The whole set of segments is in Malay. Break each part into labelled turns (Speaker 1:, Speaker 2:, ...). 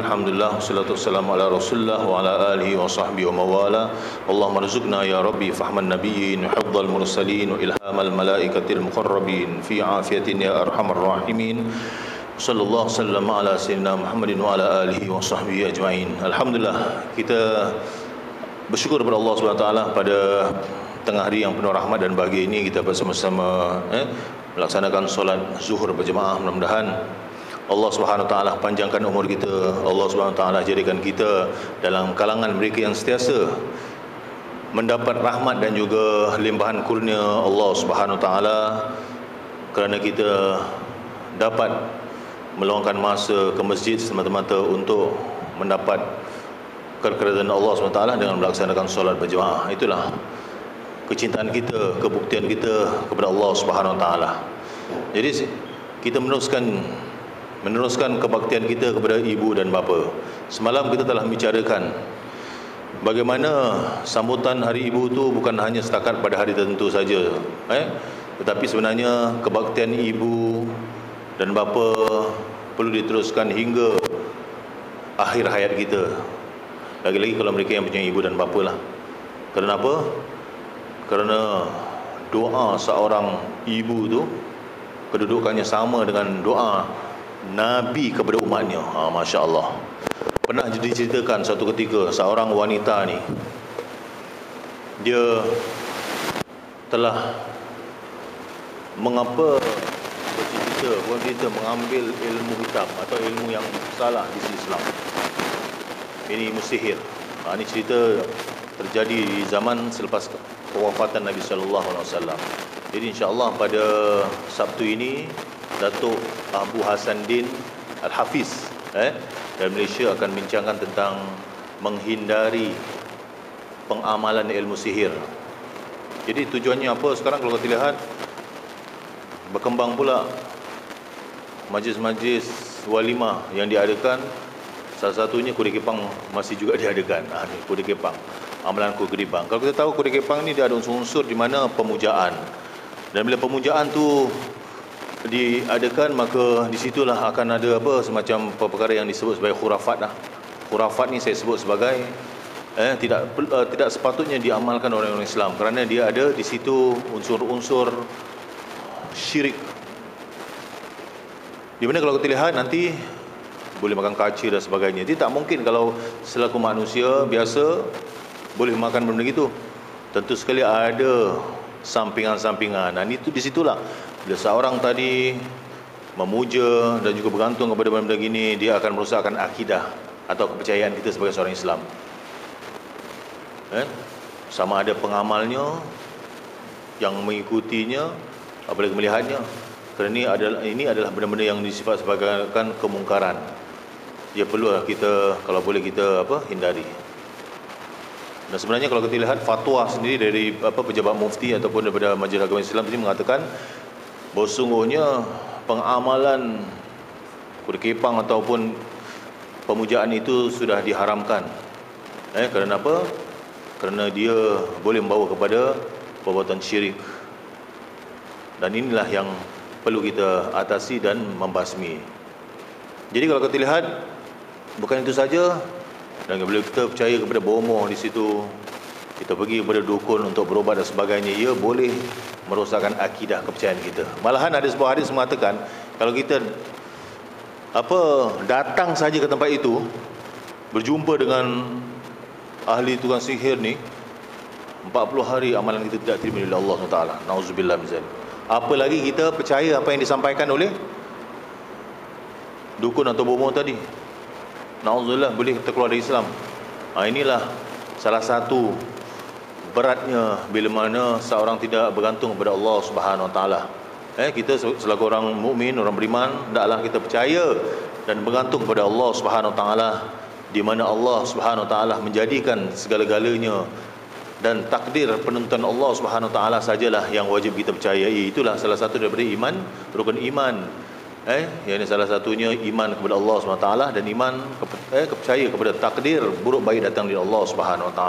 Speaker 1: Alhamdulillah, wassalatu wassalamu ala rasulullah wa ala alihi wa sahbihi wa mawala. Allahumma rizukna ya Rabbi fahman nabiyyin, hifdzal mursalin, wa ilhamal malaikatil muqarrabin, fi afiyatin ya arhamar rahimin. Sallallahu sallam ala sayyidina Muhammadin wa ala alihi wa sahbihi ajma'in. Alhamdulillah, kita bersyukur kepada Allah SWT pada tengah hari yang penuh rahmat dan bahagia ini kita bersama-sama melaksanakan solat zuhur berjemaah. Mudah-mudahan Allah Subhanahu Taala panjangkan umur kita. Allah Subhanahu Taala jadikan kita dalam kalangan mereka yang sentiasa mendapat rahmat dan juga limpahan kurnia Allah Subhanahu Taala, kerana kita dapat meluangkan masa ke masjid semata-mata untuk mendapat keridaan Allah Subhanahu Taala dengan melaksanakan solat berjemaah. Itulah kecintaan kita, kebuktian kita kepada Allah Subhanahu Taala. Jadi kita meneruskan kebaktian kita kepada ibu dan bapa. Semalam kita telah bicarakan bagaimana sambutan hari ibu itu bukan hanya setakat pada hari tertentu saja, tetapi sebenarnya kebaktian ibu dan bapa perlu diteruskan hingga akhir hayat kita. Lagi-lagi kalau mereka yang punya ibu dan bapa lah. Kerana apa? Kerana doa seorang ibu tu kedudukannya sama dengan doa Nabi kepada umatnya. Masya Allah. Pernah diceritakan suatu ketika seorang wanita ni, dia telah bercita mengambil ilmu hitam atau ilmu yang salah di Islam. Ini musihir. Ini cerita terjadi di zaman selepas kewafatan Nabi SAW. Jadi insya-Allah pada Sabtu ini Datuk Abu Hasanuddin Al-Hafiz dari Malaysia akan bincangkan tentang menghindari pengamalan ilmu sihir. Jadi tujuannya apa sekarang kalau kita lihat, berkembang pula majlis-majlis walimah yang diadakan. Salah satunya Kuda Kepang masih juga diadakan. Kuda Kepang, amalan Kuda Kepang. Kalau kita tahu Kuda Kepang ni dia ada unsur-unsur di mana pemujaan. Dan bila pemujaan tu diadakan, maka disitulah akan ada semacam perkara yang disebut sebagai khurafat lah. Khurafat ni saya sebut sebagai tidak sepatutnya diamalkan oleh orang Islam, kerana dia ada di situ unsur-unsur syirik. Di mana kalau kita lihat nanti boleh makan kaca dan sebagainya. Jadi tak mungkin kalau selaku manusia biasa boleh makan benda gitu. Tentu sekali ada sampingan-sampingan. Dan itu di situlah bila seorang tadi memuja dan juga bergantung kepada benda-benda gini, dia akan merosakkan akidah atau kepercayaan kita sebagai seorang Islam. Sama ada pengamalnya, yang mengikutinya, apalagi melihatnya. Kerana ini adalah benda-benda yang disifat sebagai kemungkaran. Dia perlu kita, kalau boleh kita hindari. Dan sebenarnya kalau kita lihat fatwa sendiri dari pejabat mufti ataupun daripada Majlis Agama Islam ini mengatakan bahawa sungguhnya pengamalan Kuda Kepang ataupun pemujaan itu sudah diharamkan. Kerana apa? Kerana dia boleh membawa kepada perbuatan syirik. Dan inilah yang perlu kita atasi dan membasmi. Jadi kalau kita lihat, bukan itu saja. Dan bila kita percaya kepada bomoh di situ, kita pergi kepada dukun untuk berobat dan sebagainya, ia boleh merosakkan akidah kepercayaan kita. Malahan ada sebuah hadis mengatakan, kalau kita datang saja ke tempat itu, berjumpa dengan ahli tukang sihir ni, 40 hari amalan kita tidak terima oleh Allah SWT. Nauzubillah min zalik. Apa lagi kita percaya apa yang disampaikan oleh dukun atau bomoh tadi. Nauzubillah, boleh kita keluar dari Islam. Inilah salah satu beratnya bila mana seorang tidak bergantung kepada Allah Subhanahu Wa Taala. Kita selaku orang mukmin, orang beriman, hendaklah kita percaya dan bergantung kepada Allah Subhanahu Wa Taala, di mana Allah Subhanahu Wa Taala menjadikan segala-galanya, dan takdir penentuan Allah Subhanahu Wa Taala sajalah yang wajib kita percayai. Itulah salah satu daripada iman, rukun iman. Yang ini salah satunya iman kepada Allah SWT dan iman percaya kepada takdir buruk baik datang dari Allah SWT.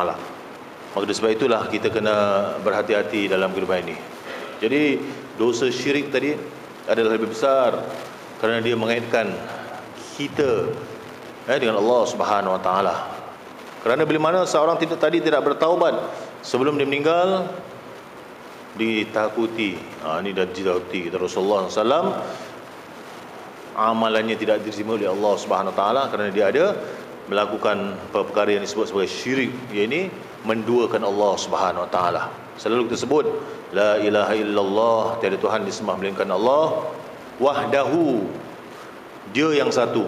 Speaker 1: Maka sebab itulah kita kena berhati-hati dalam kehidupan ini. Jadi dosa syirik tadi adalah lebih besar kerana dia mengaitkan kita dengan Allah Subhanahu Wa Taala. Kerana bila mana seorang tidak bertaubat sebelum dia meninggal, ditakuti. Ini dah ditakuti kata Rasulullah SAW, amalannya tidak diterima oleh Allah Subhanahu Wa Taala kerana dia ada melakukan perkara yang disebut sebagai syirik, iaitu menduakan Allah Subhanahu Wa Taala. Selalu kita sebut la ilaha illallah, tiada Tuhan disembah melainkan Allah, wahdahu, dia yang satu,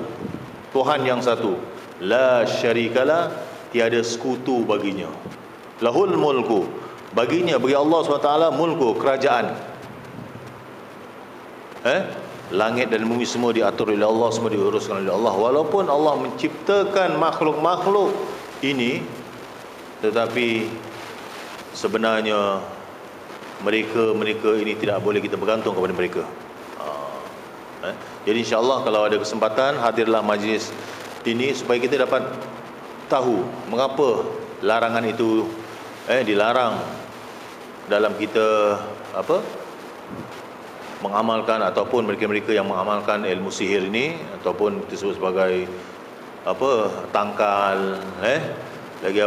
Speaker 1: Tuhan yang satu, la syarikalah, tiada sekutu baginya, lahul mulku, baginya, bagi Allah SWT mulku, kerajaan, langit dan bumi semua diatur oleh Allah, semua diuruskan oleh Allah. Walaupun Allah menciptakan makhluk-makhluk ini, tetapi sebenarnya mereka ini tidak boleh kita bergantung kepada mereka. Jadi insya-Allah kalau ada kesempatan, hadirlah majlis ini supaya kita dapat tahu mengapa larangan itu dilarang dalam kita mengamalkan, ataupun mereka-mereka yang mengamalkan ilmu sihir ini, ataupun kita sebut sebagai tangkal, lagi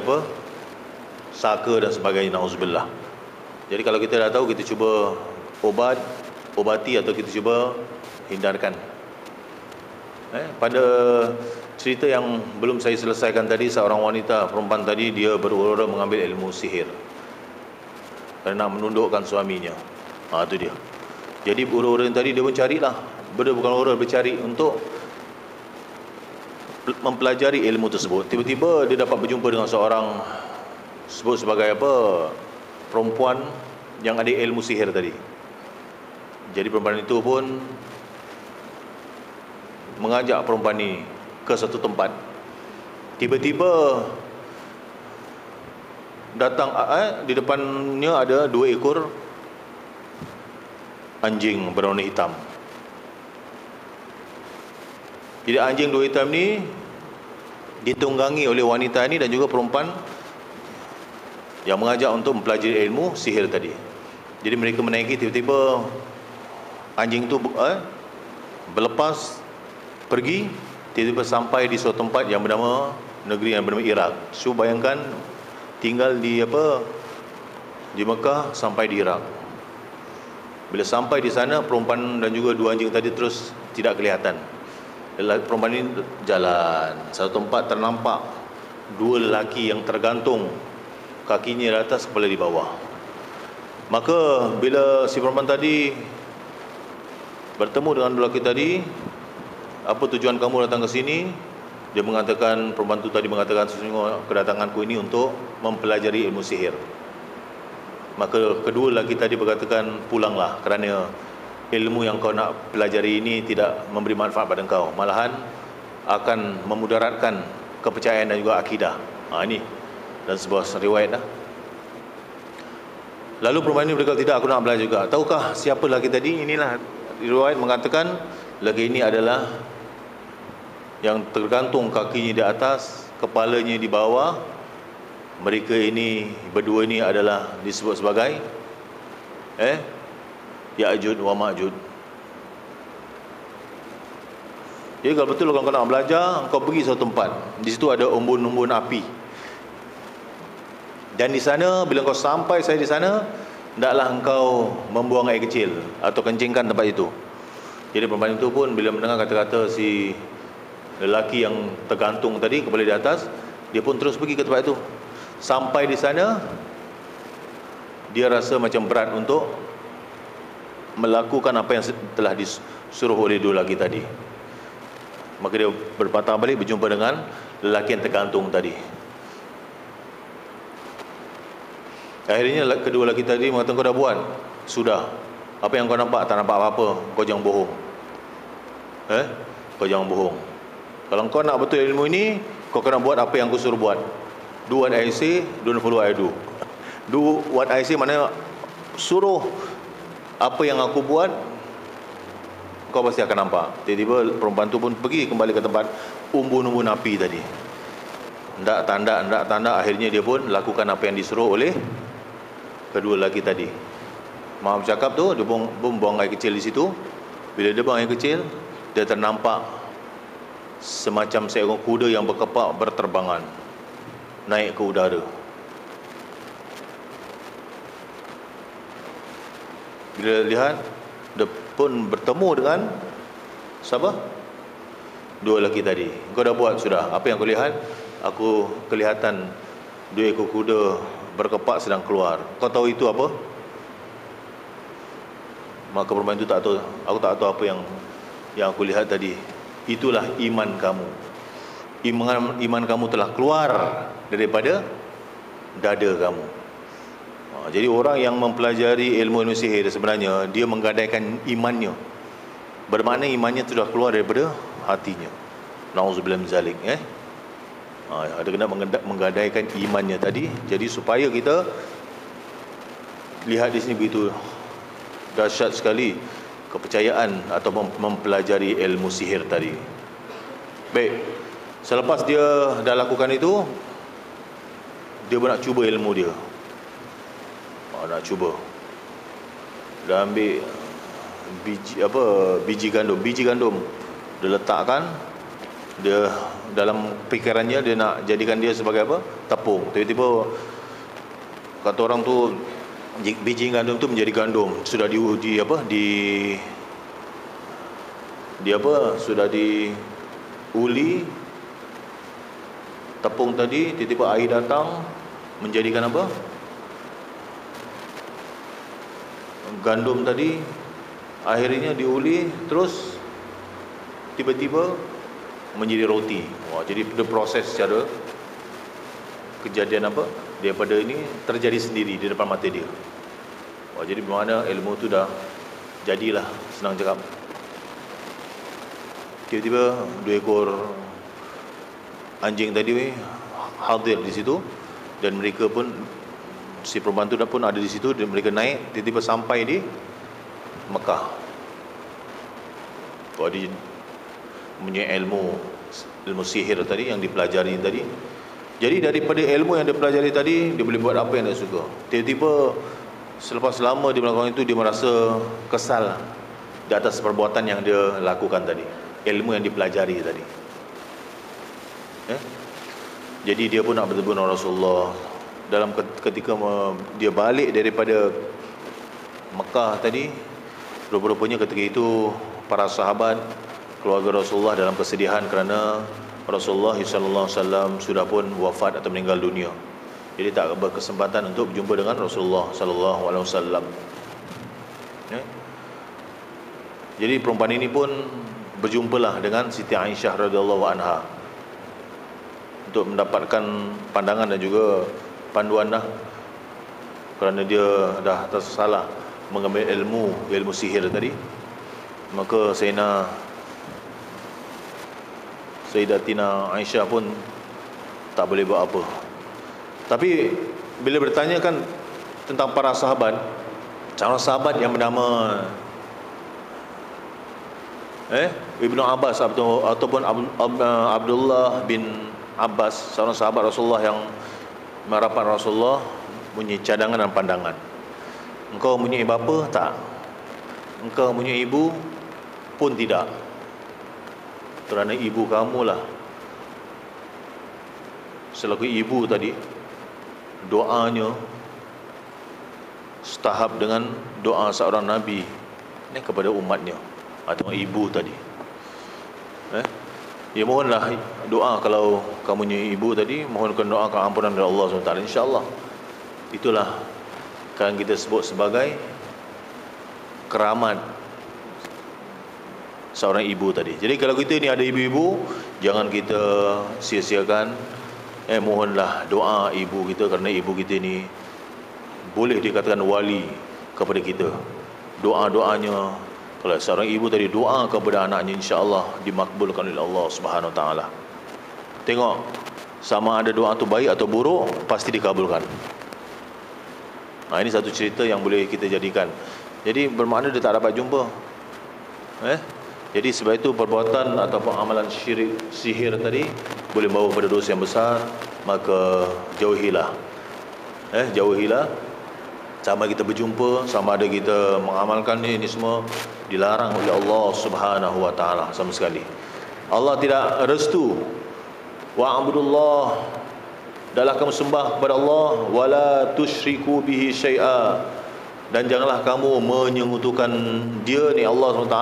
Speaker 1: saka dan sebagainya, nauzubillah. Jadi kalau kita dah tahu, kita cuba obati atau kita cuba hindarkan. Pada cerita yang belum saya selesaikan tadi, seorang wanita, perempuan tadi, dia berurut-urut mengambil ilmu sihir kerana menundukkan suaminya. Itu dia. Jadi urut-urut tadi dia mencarilah, bukan urut, bercari untuk mempelajari ilmu tersebut. Tiba-tiba dia dapat berjumpa dengan seorang, sebut sebagai perempuan yang ada ilmu sihir tadi. Jadi perempuan itu pun mengajak perempuan ini ke satu tempat. Tiba-tiba datang, di depannya ada 2 ekor anjing berwarna hitam. Jadi anjing 2 hitam ni ditunggangi oleh wanita ini dan juga perempuan yang mengajak untuk mempelajari ilmu sihir tadi. Jadi mereka menaiki, tiba-tiba anjing itu berlepas pergi, tiba-tiba sampai di suatu tempat yang bernama, negeri yang bernama Iraq. So bayangkan tinggal di Mekah sampai di Iraq. Bila sampai di sana, perempuan dan juga 2 anjing tadi terus tidak kelihatan. Perempuan ini jalan, satu tempat ternampak 2 lelaki yang tergantung, kakinya di atas, kepala di bawah. Maka bila si perempuan tadi bertemu dengan 2 lelaki tadi, apa tujuan kamu datang ke sini? Dia mengatakan, perempuan itu tadi mengatakan, sesungguhnya kedatanganku ini untuk mempelajari ilmu sihir. Maka kedua lelaki tadi berkatakan, pulanglah, kerana ilmu yang kau nak pelajari ini tidak memberi manfaat pada kau, malahan akan memudaratkan kepercayaan dan juga akidah. Ini dan sebuah riwayat dah. Lalu perempuan ini berkata, tidak, aku nak belajar juga. Tahukah siapa lelaki tadi? Inilah riwayat mengatakan, lelaki ini adalah yang tergantung kakinya di atas, kepalanya di bawah. Mereka ini berdua ini adalah disebut sebagai Ya'jud wa Ma'jud. Jadi kalau betul kau nak belajar, kau pergi suatu tempat, di situ ada umbun-umbun api. Dan di sana, bila kau sampai di sana, hendaklah engkau membuang air kecil atau kencingkan tempat itu. Jadi perempuan itu pun bila mendengar kata-kata si lelaki yang tergantung tadi, kepala di atas, dia pun terus pergi ke tempat itu. Sampai di sana, dia rasa macam berat untuk melakukan apa yang telah disuruh oleh 2 lelaki tadi. Maka dia berpatah balik, berjumpa dengan lelaki yang tergantung tadi. Akhirnya kedua lelaki tadi mengatakan, kau dah buat? Sudah. Apa yang kau nampak? Tak nampak apa-apa. Kau jangan bohong. Kau jangan bohong. Kalau kau nak betul ilmu ini, kau kena buat apa yang aku suruh buat. Do what I say, don't follow I do. Do what I say maknanya suruh apa yang aku buat, kau pasti akan nampak. Tiba-tiba perempuan tu pun pergi kembali ke tempat umbun-umbun api tadi. Ndak tanda, akhirnya dia pun lakukan apa yang disuruh oleh kedua lelaki tadi. Maaf cakap tu, dia buang air kecil di situ. Bila dia buang air kecil, dia ternampak semacam seekor kuda yang berkepak berterbangan naik ke udara. Bila lihat, dia pun bertemu dengan siapa? Dua lelaki tadi. Kau dah buat sudah. Apa yang kau lihat? Aku kelihatan dua ekor kuda berkepak sedang keluar. Kau tahu itu apa? Maka perempuan itu tak tahu. Aku tak tahu apa yang aku lihat tadi. Itulah iman kamu. Iman kamu telah keluar daripada dada kamu. Jadi orang yang mempelajari ilmu sihir sebenarnya dia menggadaikan imannya. Bermakna imannya sudah keluar daripada hatinya. Nauzubillah min zalik. Ada kena menggadaikan imannya tadi. Jadi supaya kita lihat di sini begitu dahsyat sekali kepercayaan atau mempelajari ilmu sihir tadi. Baik, selepas dia dah lakukan itu, dia nak cuba ilmu dia. Nak cuba. Dia ambil biji gandum dia letakkan, dia dalam fikirannya dia nak jadikan dia sebagai apa? Tepung. Tiba-tiba kata orang tu biji gandum tu menjadi gandum, sudah diuji sudah diuli tepung tadi, tiba-tiba air datang menjadikan apa? Gandum tadi akhirnya diuli, terus tiba-tiba menjadi roti. Jadi dia proses secara kejadian apa? Daripada ini terjadi sendiri di depan mata dia. Jadi bermakna ilmu tu dah jadilah, senang cakap. Tiba-tiba dua ekor anjing tadi hadir di situ, dan mereka pun, si perempuan tu pun ada di situ, dan mereka naik, tiba-tiba sampai di Mekah. Dia punya ilmu sihir tadi yang dipelajari tadi. Jadi daripada ilmu yang dia pelajari tadi, dia boleh buat apa yang dia suka. Tiba-tiba selepas lama dia melakukan itu, dia merasa kesal di atas perbuatan yang dia lakukan tadi, ilmu yang dipelajari tadi. Jadi dia pun nak bertemu dengan Rasulullah. Dalam ketika dia balik daripada Mekah tadi, rupa-rupanya ketika itu para sahabat, keluarga Rasulullah dalam kesedihan kerana Rasulullah SAW sudah pun wafat atau meninggal dunia. Jadi tak berkesempatan untuk berjumpa dengan Rasulullah SAW. Jadi perempuan ini pun berjumpalah dengan Siti Aisyah radhiyallahu anha untuk mendapatkan pandangan dan juga panduan kerana dia dah tersalah mengambil ilmu sihir tadi. Maka Sayyidatina Aisyah pun tak boleh buat apa. Tapi bila bertanyakan tentang para sahabat, seorang sahabat yang bernama Ibnu Abbas ataupun Abdullah bin Abbas, seorang sahabat Rasulullah yang merapat Rasulullah, punya cadangan dan pandangan. Engkau punya bapa? Tak. Engkau punya ibu? Pun tidak. Kerana ibu kamulah, selaku ibu tadi, doanya setahap dengan doa seorang Nabi kepada umatnya. Atau ibu tadi, ya mohonlah doa. Kalau kamu punya ibu tadi, mohonkan doa keampunan dari Allah SWT, insyaAllah. Itulah kan kita sebut sebagai keramat seorang ibu tadi. Jadi kalau kita ni ada ibu-ibu, jangan kita sia-siakan. Mohonlah doa ibu kita, kerana ibu kita ni boleh dikatakan wali kepada kita. Doa-doanya, kalau seorang ibu tadi doa kepada anaknya, insya-Allah dimakbulkan oleh Allah Subhanahu Wa Taala. Tengok sama ada doa tu baik atau buruk, pasti dikabulkan. Ini satu cerita yang boleh kita jadikan. Jadi bermakna dia tak dapat jumpa. Jadi sebab itu perbuatan ataupun amalan syirik, sihir tadi boleh membawa pada dosa yang besar. Maka jauhilah. Jauhilah. Sama kita berjumpa, sama ada kita mengamalkan ini semua dilarang oleh Allah Subhanahu Wa Taala sama sekali. Allah tidak restu. Wa'budullah, adalah kamu sembah kepada Allah, wala tusyriku bihi syai'a, dan janganlah kamu menyekutukan dia ni Allah SWT,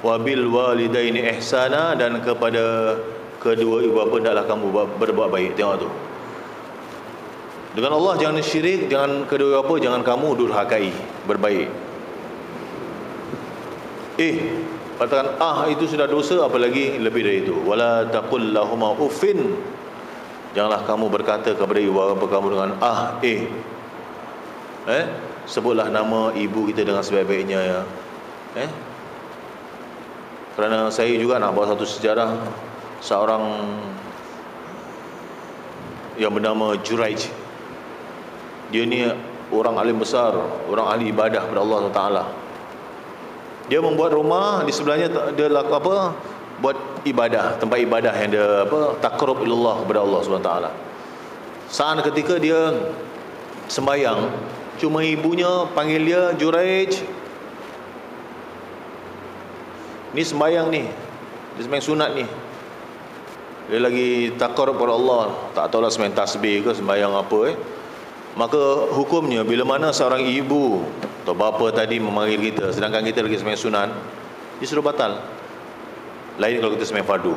Speaker 1: wabil walidaini ihsana, dan kepada kedua ibu bapa hendaklah kamu berbuat baik. Tengok tu, dengan Allah jangan syirik, jangan kedua ibu bapa jangan kamu durhakai, berbaik. Katakan itu sudah dosa, apalagi lebih dari itu. Wala taqul lahuma uffin, janganlah kamu berkata kepada ibu bapa kamu dengan sebutlah nama ibu kita dengan sebaik-baiknya, ya. Kerana saya juga nak bawa satu sejarah seorang yang bernama Juraij. Dia ni orang alim besar, orang ahli ibadah kepada Allah Taala. Dia membuat rumah di sebelahnya, dia buat ibadah, tempat ibadah yang dia taqarrub ilallah kepada Allah Subhanahu Taala. Saat ketika dia sembahyang, cuma ibunya panggil dia, Juraij, ni sembahyang ni, dia sembahyang sunat ni, dia lagi taqarrub kepada Allah, tak tahulah sembahyang tasbih ke sembahyang apa. Maka hukumnya, bila mana seorang ibu atau bapa tadi memanggil kita sedangkan kita lagi sembahyang sunat, dia suruh batal. Lain kalau kita sembahyang fardu.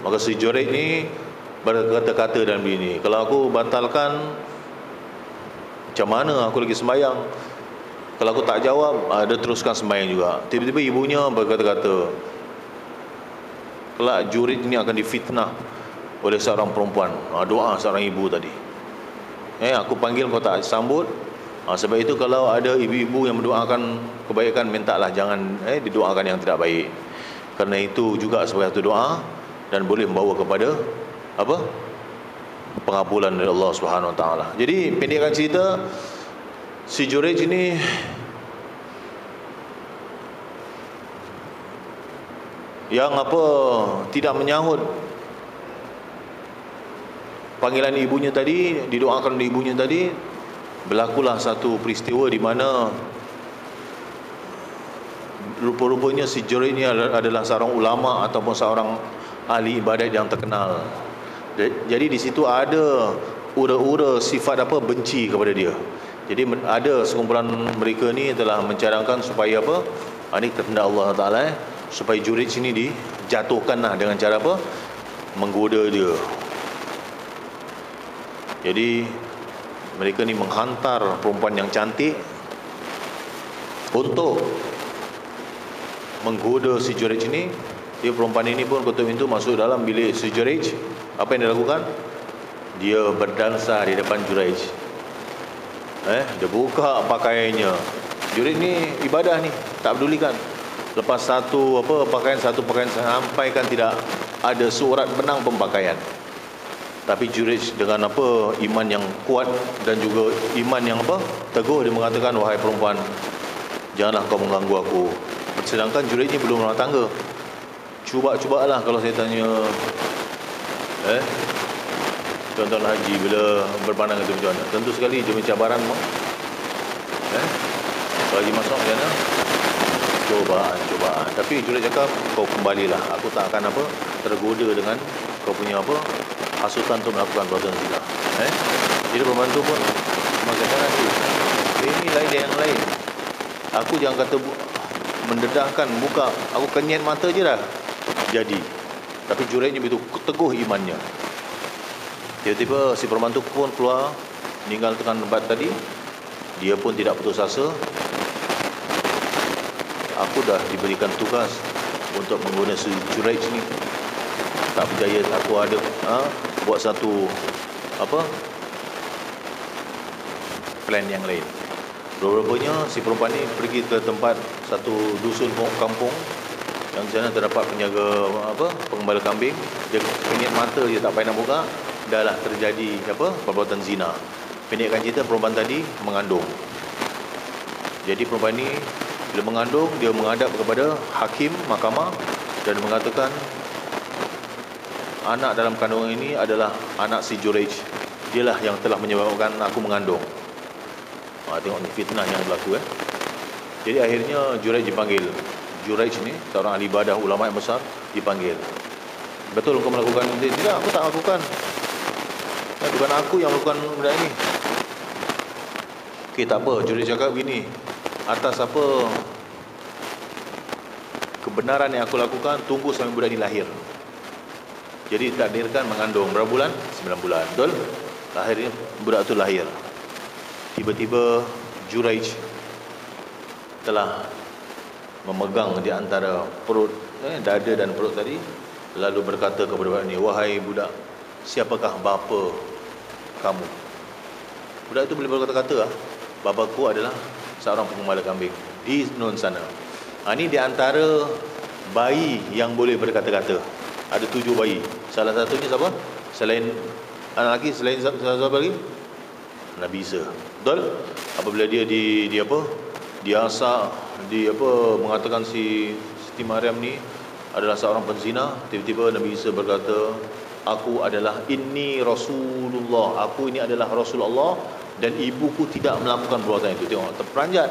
Speaker 1: Maka si Juraij ni berkata-kata dan begini, kalau aku batalkan, macam mana aku lagi sembahyang? Kalau aku tak jawab, dia teruskan sembahyang juga. Tiba-tiba ibunya berkata-kata, kelak Juraij ini akan difitnah oleh seorang perempuan. Doa seorang ibu tadi, aku panggil kau tak sambut. Sebab itu kalau ada ibu-ibu yang mendoakan kebaikan, mintalah jangan didoakan yang tidak baik. Kerana itu juga sebagai satu doa dan boleh membawa kepada pengabulan dari Allah Subhanahu Wa Taala. Jadi pendekkan cerita, si Juraij ini yang tidak menyahut panggilan ibunya tadi, didoakan oleh ibunya tadi. Berlakulah satu peristiwa di mana rupa-rupanya si Juraij ini adalah seorang ulama ataupun seorang ahli ibadat yang terkenal. Jadi di situ ada ura-ura sifat benci kepada dia. Jadi ada sekumpulan mereka ni telah mencadangkan supaya ini kehendak Allah Taala, supaya Juraij ini dijatuhkanlah dengan cara menggoda dia. Jadi mereka ni menghantar perempuan yang cantik untuk menggoda si Juraij ini. Dia perempuan ini pun ketuk pintu masuk dalam bilik si Juraij. Apa yang dia lakukan? Dia berdansa di depan Juraij. Dia buka pakaiannya. Juraij ni ibadah ni, tak pedulikan. Lepas satu pakaian sampaikan tidak ada surat benang pun pakaian. Tapi Juraij dengan iman yang kuat dan juga iman yang teguh, dia mengatakan, wahai perempuan, janganlah kau mengganggu aku. Sedangkan Juraij ni belum rumah tangga. Cuba-cubalah kalau saya tanya tuan-tuan haji bila berpandangan itu macam mana? Tentu sekali dia cabaran. Kalau haji masuk macam mana? Cobaan. Tapi Juraij cakap, kau kembalilah, aku tak akan tergoda dengan kau punya hasutan untuk melakukan perbuatan zina. Jadi pembantu pun mengatakan, ini lain dari yang lain. Aku jangan kata mendedahkan muka, aku kenyat mata je dah jadi. Tapi Juraij ni begitu teguh imannya. Tiba-tiba si pembantu pun keluar, meninggalkan tempat tadi. Dia pun tidak putus asa. Aku dah diberikan tugas untuk menggunakan si Juraij ni, tak berjaya, aku ada buat satu plan yang lain. Rupanya si perempuan ni pergi ke tempat satu dusun kampung yang di sana terdapat penjaga pengembala kambing. Dia kenyat mata je, tak payah nak buka, dah lah terjadi perbuatan zina. Pendekkan cerita, perempuan tadi mengandung. Jadi perempuan ni bila mengandung, dia menghadap kepada hakim mahkamah dan mengatakan, anak dalam kandungan ini adalah anak si Juraij. Dialah yang telah menyebabkan aku mengandung. Tengok ni fitnah yang berlaku. Jadi akhirnya Juraij dipanggil. Juraij ni seorang ahli ibadah, ulama yang besar. dipanggil. Betul kau melakukan ini? Tidak, aku tak lakukan. Bukan aku yang melakukan benda ini. Okey, tak apa. Jurid cakap begini, atas apa kebenaran yang aku lakukan, tunggu sampai budak ini lahir. Jadi takdirkan mengandung berapa bulan? 9 bulan. Betul? Akhirnya budak itu lahir. Tiba-tiba Juraij telah memegang di antara perut, dada dan perut tadi, lalu berkata kepada budak ini, wahai budak, siapakah bapa kamu? Budak itu boleh berkata-kata, bapaku adalah seorang pengembala kambing di non sana. Ini di antara bayi yang boleh berkata-kata. Ada 7 bayi. Salah satunya siapa? Selain anak lelaki, selain siapa lagi? Nabi Isa. Betul? Apabila dia diasah, mengatakan si Siti Maryam ni adalah seorang penzina, tiba-tiba Nabi Isa berkata, aku adalah inni Rasulullah, aku ini adalah Rasulullah dan ibuku tidak melakukan perbuatan itu. Tengok, terperanjat.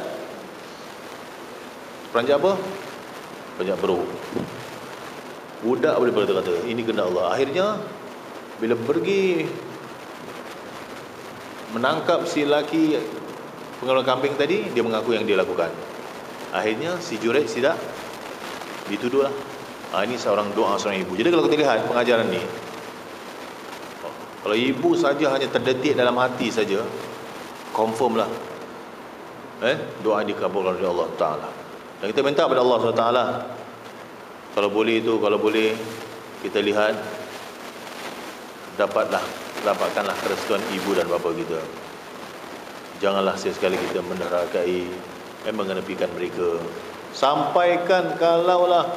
Speaker 1: Terperanjat apa? Peranjat beruk. Budak boleh berkata-kata, ini kehendak Allah. Akhirnya bila pergi menangkap si lelaki pengembala kambing tadi, dia mengaku yang dia lakukan. Akhirnya si Juraij tidak dituduhlah. Ini seorang doa seorang ibu. Jadi kalau kita lihat pengajaran ni, kalau ibu saja hanya terdetik dalam hati saja, confirm lah doa dikabulkan oleh Allah Ta'ala. Dan kita minta kepada Allah SWT, kalau boleh kita lihat, dapatkanlah kerestuan ibu dan bapa kita. Janganlah sekali kita menderhakai, mengenepikan mereka. Sampaikan kalaulah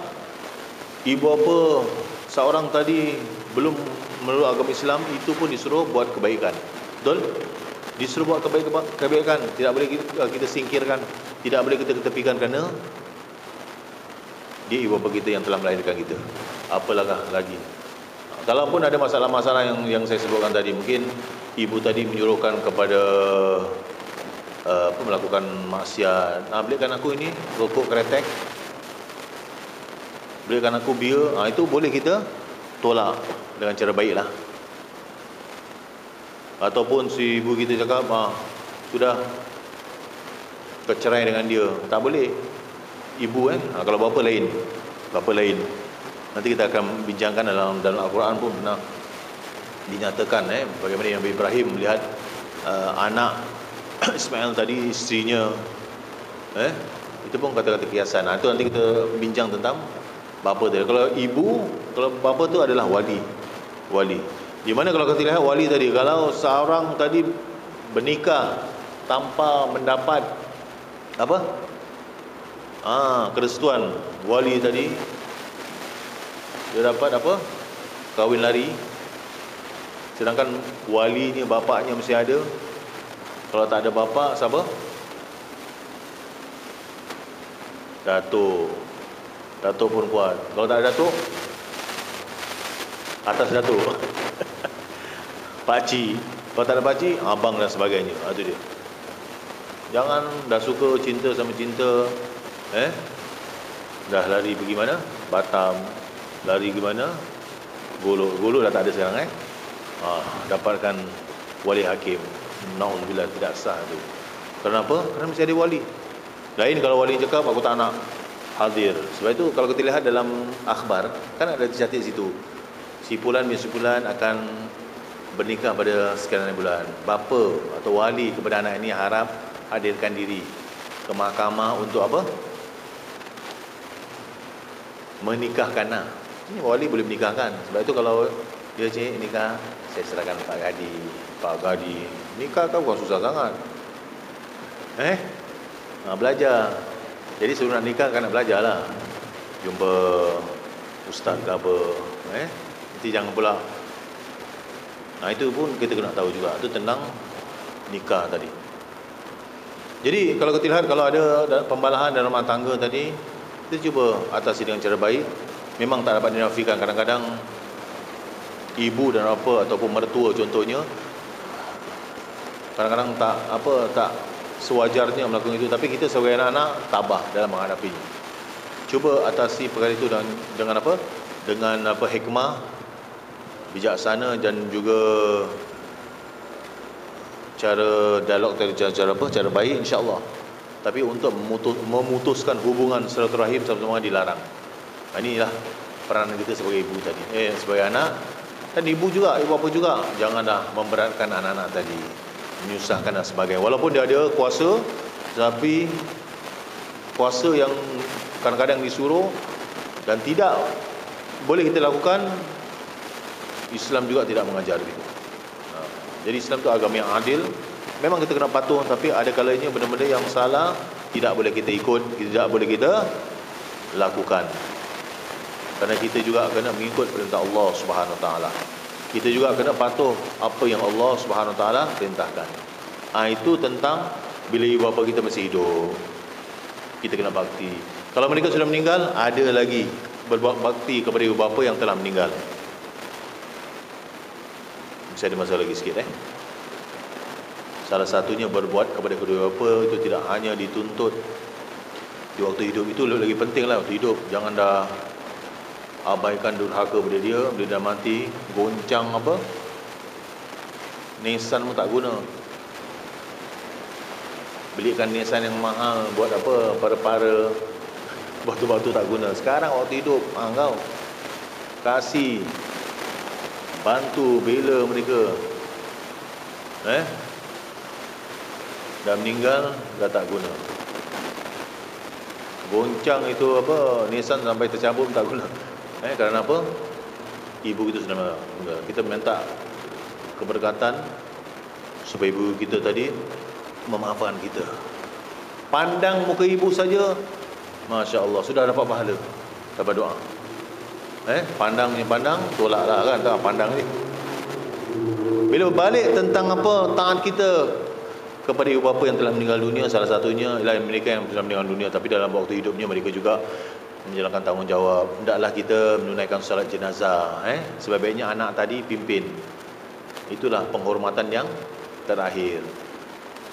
Speaker 1: ibu bapa seorang tadi belum memeluk agama Islam, itu pun disuruh buat kebaikan. Betul? Disuruh buat kebaikan. Tidak boleh kita singkirkan, tidak boleh kita ketepikan, kerana dia ibu bapa kita yang telah melahirkan kita. Apalagi lagi, kalaupun ada masalah-masalah yang saya sebutkan tadi, mungkin ibu tadi menyuruhkan kepada melakukan maksiat, belikan aku ini rokok kretek, belikan aku bir, itu boleh kita tolak dengan cara baiklah. Ataupun si ibu kita cakap, sudah bercerai dengan dia, tak boleh. Ibu kalau bapa lain. Nanti kita akan bincangkan dalam Al-Quran pun pernah dinyatakan bagaimana Nabi Ibrahim melihat anak Ismail tadi, isterinya itu pun kata-kata kiasan. Itu nanti kita bincang tentang bapa tadi. Kalau bapa tu adalah wali. Di mana kalau kita lihat wali tadi, kalau seorang tadi bernikah tanpa mendapat kerestuan wali tadi, dia dapat kahwin lari. Sedangkan wali ni bapaknya mesti ada. Kalau tak ada bapa, siapa? Datuk pun kuat. Kalau tak ada datuk, atas datuk. Pakcik. Kalau tak ada pakcik, abang dan sebagainya. Itu dia. Jangan dah suka cinta sama cinta, dah lari pergi mana? Batam. Lari ke mana? Golok dah tak ada sekarang. Dapatkan wali hakim. Na'udzubillah, tidak sah tu. Kenapa? Kerana mesti ada wali. Lain kalau wali cakap, aku tak nak hadir. Sebab itu kalau kita lihat dalam akhbar, kan ada tercatat situ, si fulan bin fulan akan bernikah pada sekian bulan. Bapa atau wali kepada anak ini harap hadirkan diri ke mahkamah untuk apa? Menikahkan. Ini wali boleh menikahkan. Sebab itu kalau dia cik nikah, saya serahkan Pak Gadi. Nikah kan bukan susah sangat. Belajar. Jadi sebelum nak nikah kan nak belajar lah. Jumpa ustaz ke apa. Nanti jangan pula. Itu pun kita kena tahu juga. Itu tentang nikah tadi. Jadi kalau kita lihat, kalau ada pembalahan dalam rumah tangga tadi, kita cuba atasi dengan cara baik. Memang tak dapat dinafikan, kadang-kadang ibu dan apa ataupun mertua contohnya kadang-kadang tak sewajarnya melakukan itu, tapi kita sebagai anak-anak tabah dalam menghadapinya. Cuba atasi perkara itu dengan apa? dengan hikmah, bijaksana, dan juga cara dialog cara baik, insya-Allah. Tapi untuk memutuskan hubungan silaturahim sama-sama dilarang. Inilah peranan kita sebagai ibu tadi, sebagai anak, dan ibu juga, ibu bapa juga. Janganlah memberatkan anak-anak tadi, menyusahkan dan sebagainya. Walaupun dia ada kuasa, tapi kuasa yang kadang-kadang disuruh dan tidak boleh kita lakukan, Islam juga tidak mengajar itu. Jadi Islam itu agama yang adil. Memang kita kena patuh, tapi ada kalanya benda-benda yang salah tidak boleh kita ikut, tidak boleh kita lakukan. Kerana kita juga kena mengikut perintah Allah Subhanahu Wa Taala. Kita juga kena patuh apa yang Allah Subhanahu Wa Taala perintahkan. Itu tentang bila ibu bapa kita masih hidup, kita kena bakti. Kalau mereka sudah meninggal, ada lagi berbuat bakti kepada ibu bapa yang telah meninggal. Bisa ada masa lagi sikit. Salah satunya berbuat kepada kedua bapa itu tidak hanya dituntut di waktu hidup, itu lagi penting lah waktu hidup. Jangan dah abaikan durhaka pada dia. Bila dah mati, goncang nisan pun tak guna. Belikan nisan yang mahal, buat para-para, batu-batu tak guna. Sekarang waktu hidup, kau kasih, bantu, bela mereka. Dah meninggal, dah tak guna. Goncang itu nisan sampai tercabut tak guna. Kerana apa? Ibu kita sudah meninggal. Kita minta keberkatan supaya ibu kita tadi memaafkan kita. Pandang muka ibu saja, Masya Allah, sudah dapat pahala, dapat doa. Pandang, tolaklah kan, tak pandang ni. Bila balik tentang taat kita kepada ibu bapa yang telah meninggal dunia, salah satunya ialah mereka yang telah meninggal dunia, tapi dalam waktu hidupnya mereka juga menjalankan tanggungjawab. Hendaklah kita menunaikan solat jenazah. Sebaiknya anak tadi pimpin. Itulah penghormatan yang terakhir.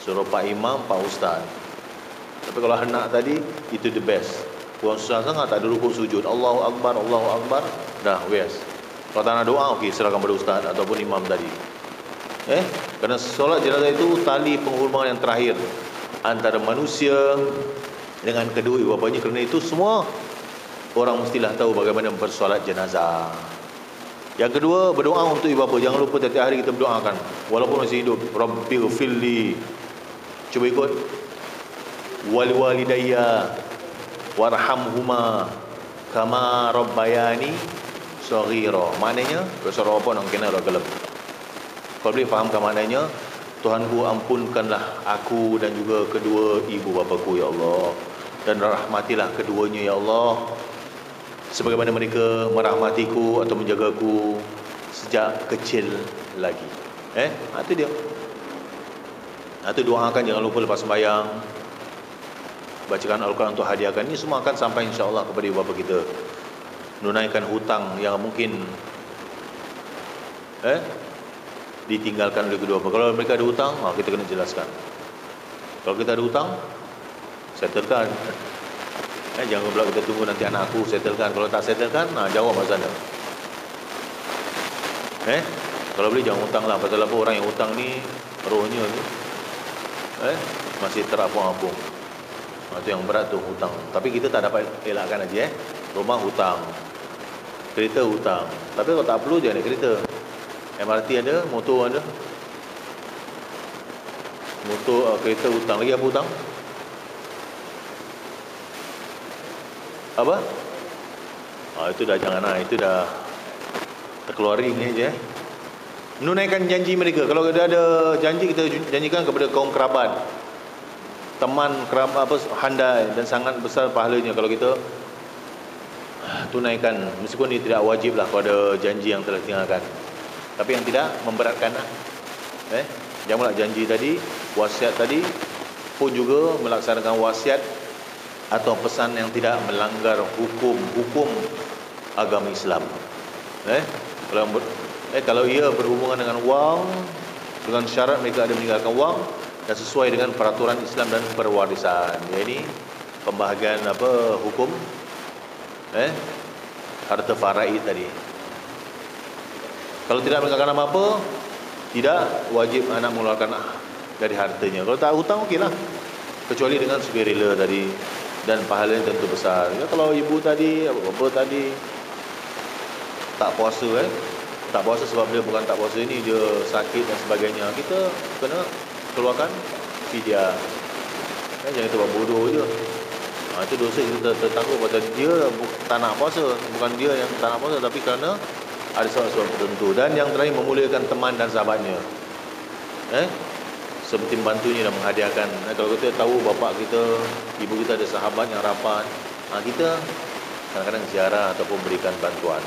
Speaker 1: Suruh Pak Imam, Pak Ustaz. Tapi kalau anak tadi, itu the best. Kurang susah sangat, tak ada rukuk sujud, Allahu Akbar, Allahu Akbar, dah best. Kalau tak nak doa, okey, serahkan pada Ustaz ataupun Imam tadi. Kerana solat jenazah itu tali penghubungan yang terakhir antara manusia dengan kedua ibu bapanya. Kerana itu semua orang mestilah tahu bagaimana bersolat jenazah. Yang kedua, berdoa untuk ibu bapa. Jangan lupa setiap hari kita berdoakan walaupun masih hidup. Rabbighfirli, cuba ikut, wal walidayya warhamhuma kama rabbayani saghira. Maknanya surah apa nak kena gelap. Kalau boleh fahamkan maknanya, Tuhanku, ampunkanlah aku dan juga kedua ibu bapaku ya Allah, dan rahmatilah keduanya ya Allah sebagaimana mereka merahmatiku atau menjagaku sejak kecil lagi. Itu dia. Itu doakan, jangan lupa lepas sembahyang, bacakan Al-Quran untuk hadiahkan. Ini semua akan sampai insya-Allah kepada ibu bapa kita. Menunaikan hutang yang mungkin ditinggalkan oleh kedua bapa. Kalau mereka ada hutang, kita kena jelaskan. Kalau kita ada hutang, settlekan. Jangan pula kita tunggu nanti anak aku settlekan. Kalau tak settlekan, jawab pasal sana. Kalau boleh jangan hutang lah. Pasal apa orang yang hutang ni, rohnya ni masih terapung-apung. Itu yang berat tu, hutang. Tapi kita tak dapat elakkan aja. Rumah hutang, kereta hutang. Tapi kalau tak perlu, jangan naik kereta. MRT ada, motor ada. Motor, kereta hutang. Lagi apa hutang? Apa? Itu dah jangan lah. Itu dah terkeluar ring ni je. Menunaikan janji mereka. Kalau ada janji, kita janjikan kepada kaum kerabat, teman kerabat handai, dan sangat besar pahalanya kalau kita tunaikan. Meskipun ini tidak wajib lah kalau ada janji yang telah tinggalkan, tapi yang tidak memberatkan lah. Jangan pula janji tadi, wasiat tadi pun juga melaksanakan wasiat atau pesan yang tidak melanggar hukum agama Islam. Kalau ia berhubungan dengan wang, dengan syarat mereka ada meninggalkan wang dan sesuai dengan peraturan Islam dan perwarisan. Ini pembahagian hukum harta faraid tadi. Kalau tidak meninggalkan apa-apa, tidak wajib anak mengeluarkan dari hartanya. Kalau tak hutang, okeylah. Kecuali dengan sukarela tadi, dan pahalanya tentu besar. Ya, kalau ibu tadi, apa tadi tak puasa tak puasa sebab dia bukan tak puasa ini, dia sakit dan sebagainya, kita kena keluarkan fidyah. Jangan kita buat bodoh je. Itu dosa kita tertangguh pada dia tak nak puasa, bukan dia yang tak nak puasa, tapi kerana ada sebab-sebab tertentu. Dan yang terakhir, memuliakan teman dan sahabatnya. Seperti membantunya dan menghadiahkan. Kalau kita tahu bapak kita, ibu kita ada sahabat yang rapat, kita kadang-kadang ziarah ataupun berikan bantuan.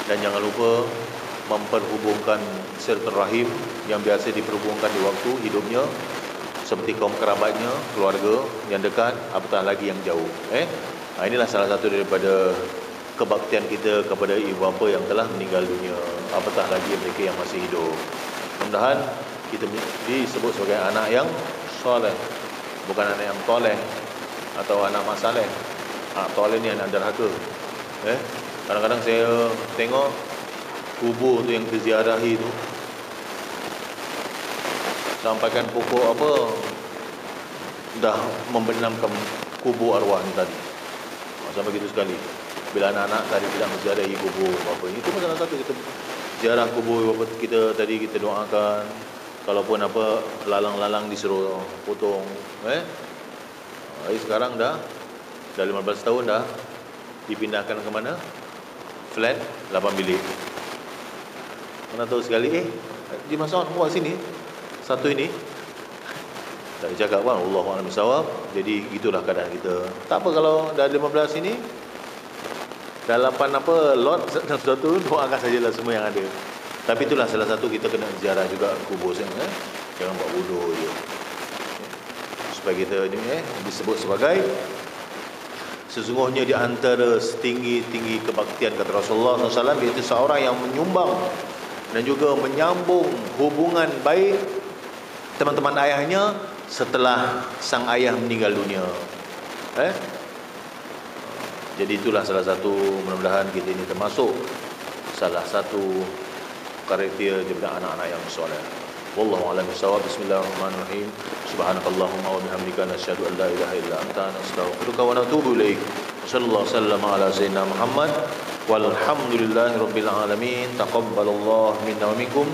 Speaker 1: Dan jangan lupa memperhubungkan silaturahim yang biasa diperhubungkan di waktu hidupnya, seperti kaum kerabatnya, keluarga yang dekat, apatah lagi yang jauh. Inilah salah satu daripada kebaktian kita kepada ibu bapa yang telah meninggal dunia, apatah lagi mereka yang masih hidup. Mudah-mudahan kita disebut sebagai anak yang soleh, bukan anak yang toleh atau anak masaleh. Toleh ni anak derhaka. Kadang-kadang saya tengok kubur tu yang diziarahi tu, sampaikan pokok apa, dah membenamkan kubur arwah ni tadi. Sampai gitu sekali. Bila anak-anak tadi tidak menziarahi kubur apa, itu pun salah satu kita ziarah kubur apa kita tadi, kita doakan. Kalaupun apa lalang-lalang disuruh potong. Sekarang dah 15 tahun dah dipindahkan ke mana? Flat 8 bilik. Mana tahu sekali di masa buat sini satu ini tak dicakap bang, Allahu a'lam bissawab. Jadi itulah keadaan kita. Tak apa kalau dah 15 ini dah 8 apa lot dan sesuatu, doakan sajalah semua yang ada. Tapi itulah salah satu, kita kena ziarah juga kubur sana. Jangan buat bodoh je. Supaya kita ni disebut sebagai, sesungguhnya di antara setinggi-tinggi kebaktian, kata Rasulullah SAW, iaitu seorang yang menyumbang dan juga menyambung hubungan baik teman-teman ayahnya setelah sang ayah meninggal dunia. Jadi itulah salah satu, mudah-mudahan kita ini termasuk salah satu kriteria daripada anak-anak yang soleh. Wallahu a'lam bissawab. Bismillahirrahmanirrahim. Subhanakallahumma wa bihamdika nasyhadu an la ilaha illa anta nastaghfiruka wa natubu ilaik. Sallallahu wasallam ala sayyidina Muhammad walhamdulillahirabbil alamin. Taqabbalallahu minna wa minkum.